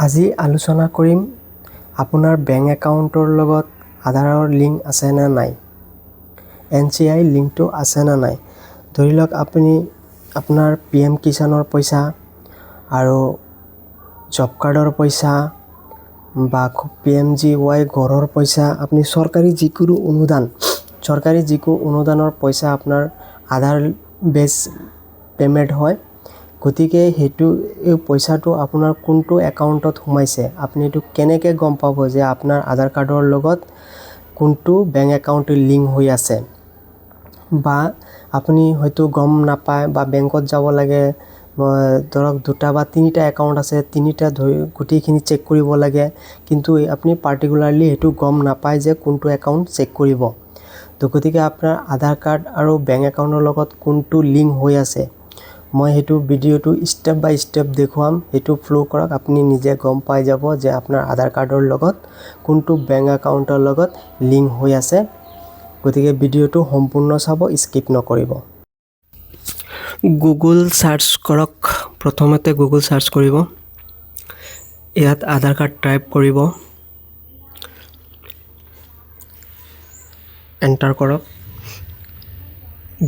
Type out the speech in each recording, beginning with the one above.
আজি আলোচনা কৰিম আপোনাৰ বেংক একাউণ্টৰ লগত আধাৰৰ লিংক আছে না নাই। NCI লিংকটো আছে না নাই। ধৰি লওক আপুনি আপোনাৰ PM কিষাণৰ পইচা আৰু জব কাৰ্ডৰ পইচা বা PMGY ঘৰৰ পইচা আপুনি চৰকাৰী যিকোনো অনুদানৰ পইচা আপোনাৰ আধাৰ বেছ পেমেণ্ট হয়। গতিকে এই পইচাটো আপোনাৰ কোনটো একাউণ্টত সোমাইছে আপুনি এইটো কেনেকৈ গম পাব যে আপোনাৰ আধাৰ কাৰ্ডৰ লগত কোনটো বেংক একাউণ্টে লিংক হৈ আছে, বা আপুনি হয়তো গম নাপায় বা বেংকত যাব লাগে, ধৰক 2টা বা 3টা একাউণ্ট আছে, 3টা গোটেইখিনি চেক কৰিব লাগে, কিন্তু আপুনি পাৰ্টিকুলাৰলি সেইটো গম নাপায় যে কোনটো একাউণ্ট চেক কৰিব। তো গতিকে আপোনাৰ আধাৰ কাৰ্ড আৰু বেংক একাউণ্টৰ লগত কোনটো লিংক হৈ আছে, মই সেইটো ভিডিঅ'টো ষ্টেপ বাই ষ্টেপ দেখুৱাম। সেইটো ফ'ল' কৰক, আপুনি নিজে গম পাই যাব যে আপোনাৰ আধাৰ কাৰ্ডৰ লগত কোনটো বেংক একাউণ্টৰ লগত লিংক হৈ আছে। গতিকে ভিডিঅ'টো সম্পূৰ্ণ চাব, স্কিপ নকৰিব। গুগল চাৰ্চ কৰক। প্ৰথমতে গুগল চাৰ্চ কৰিব, ইয়াত আধাৰ কাৰ্ড টাইপ কৰিব, এণ্টাৰ কৰক,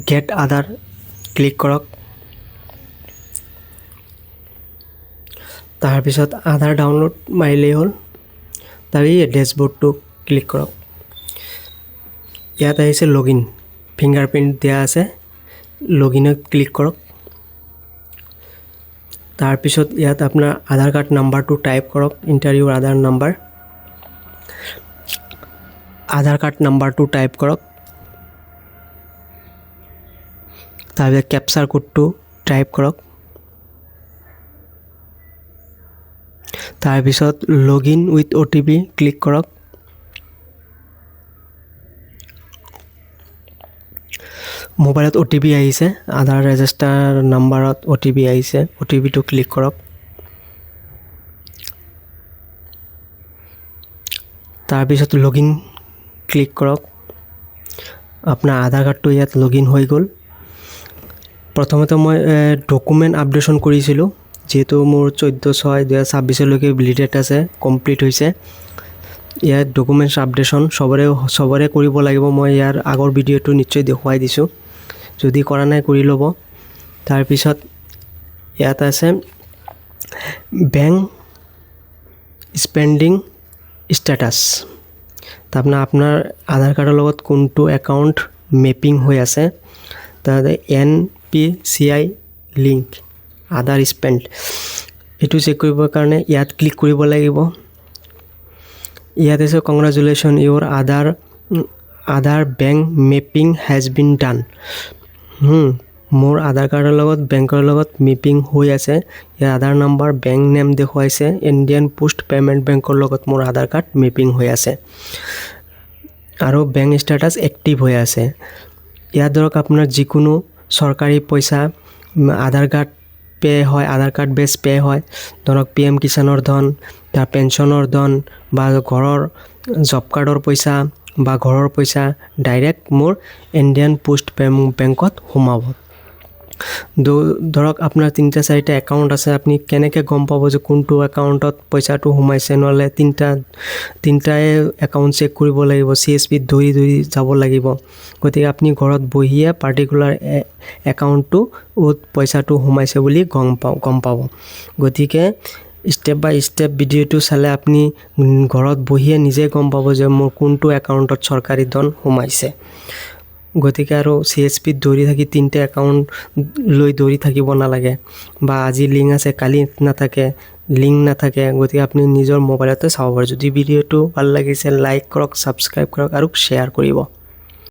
গেট আধাৰ ক্লিক কৰক। তাৰপিছত আধাৰ ডাউনলোড মাৰিলেই হ'ল। তাৰপি ডেছবৰ্ডটো ক্লিক কৰক। ইয়াত আহিছে লগইন, ফিংগাৰপ্ৰিণ্ট দিয়া আছে, লগইনত ক্লিক কৰক। তাৰপিছত ইয়াত আপোনাৰ আধাৰ কাৰ্ড নাম্বাৰটো টাইপ কৰক, ইণ্টাৰ ইউৰ আধাৰ নাম্বাৰ। আধাৰ কাৰ্ড নাম্বাৰটো টাইপ কৰক। তাৰপিছত কেপচাৰ কোডটো টাইপ কৰক। তাৰপিছত লগইন উইথ OTP ক্লিক কৰক। মোবাইলত OTP আহিছে, আধাৰ ৰেজিষ্টাৰ নাম্বাৰত OTP আহিছে, OTPটো ক্লিক কৰক। তাৰপিছত লগইন ক্লিক কৰক। আপোনাৰ আধাৰ কাৰ্ডটো ইয়াত লগইন হৈ গ'ল। প্ৰথমতে মই ডকুমেণ্ট আপডেশ্যন কৰিছিলোঁ, যিহেতু মোৰ 14/6/2026লৈকে ভেলিডেট আছে, কমপ্লিট হৈছে। ইয়াত ডকুমেণ্টছ আপডেশ্যন চবৰে কৰিব লাগিব। মই ইয়াৰ আগৰ ভিডিঅ'টো নিশ্চয় দেখুৱাই দিছোঁ, যদি কৰা নাই কৰি ল'ব। তাৰপিছত ইয়াত আছে বেংক স্পেণ্ডিং ষ্টেটাছ। তাৰমানে আপোনাৰ আধাৰ কাৰ্ডৰ লগত কোনটো একাউণ্ট মেপিং হৈ আছে, তাত NPCI লিংক আধাৰ স্পেণ্ড, এইটো চেক কৰিবৰ কাৰণে ইয়াত ক্লিক কৰিব লাগিব। ইয়াত আছে congratulation, your Aadhaar bank mapping has been done. মোৰ আধাৰ কাৰ্ডৰ লগত বেংকৰ লগত মেপিং হৈ আছে। ইয়াৰ আধাৰ নাম্বাৰ, বেংক নেম দেখুৱাইছে, ইণ্ডিয়ান পোষ্ট পে'মেণ্ট বেংকৰ লগত মোৰ আধাৰ কাৰ্ড মেপিং হৈ আছে আৰু বেংক ষ্টেটাছ এক্টিভ হৈ আছে। ইয়াত ধৰক আপোনাৰ যিকোনো চৰকাৰী পইচা আধাৰ কাৰ্ড বেছ পে' হয়, ধৰক PM কিষাণৰ ধন, তাৰ পেঞ্চনৰ ধন, বা ঘৰৰ জব কাৰ্ডৰ পইচা বা ঘৰৰ পইচা ডাইৰেক্ট মোৰ ইণ্ডিয়ান পোষ্ট পে'মেণ্ট বেংকত সোমাব। ধৰক আপোনাৰ 3-4টা একাউণ্ট আছে, আপুনি কেনেকৈ গম পাব যে কোনটো একাউণ্টত পইচাটো সোমাইছে? নহ'লে তিনিটাই একাউণ্ট চেক কৰিব লাগিব, CSPত ধৰি যাব লাগিব। গতিকে আপুনি ঘৰত বহিয়ে পাৰ্টিকুলাৰ একাউণ্টটো পইচাটো সোমাইছে বুলি গম পাব। গতিকে ষ্টেপ বাই ষ্টেপ ভিডিঅ'টো চালে আপুনি ঘৰত বহিয়ে নিজে গম পাব যে মোৰ কোনটো একাউণ্টত চৰকাৰী ধন সোমাইছে। গতিকে আৰু CSPত দৌৰি থাকি 3টা একাউণ্ট লৈ দৌৰি থাকিব নালাগে, বা আজি লিংক আছে কালি লিংক নাথাকে। গতিকে আপুনি নিজৰ মোবাইলতে চাব পাৰে। যদি ভিডিঅ'টো ভাল লাগিছে লাইক কৰক, ছাবস্ক্ৰাইব কৰক আৰু শ্বেয়াৰ কৰিব।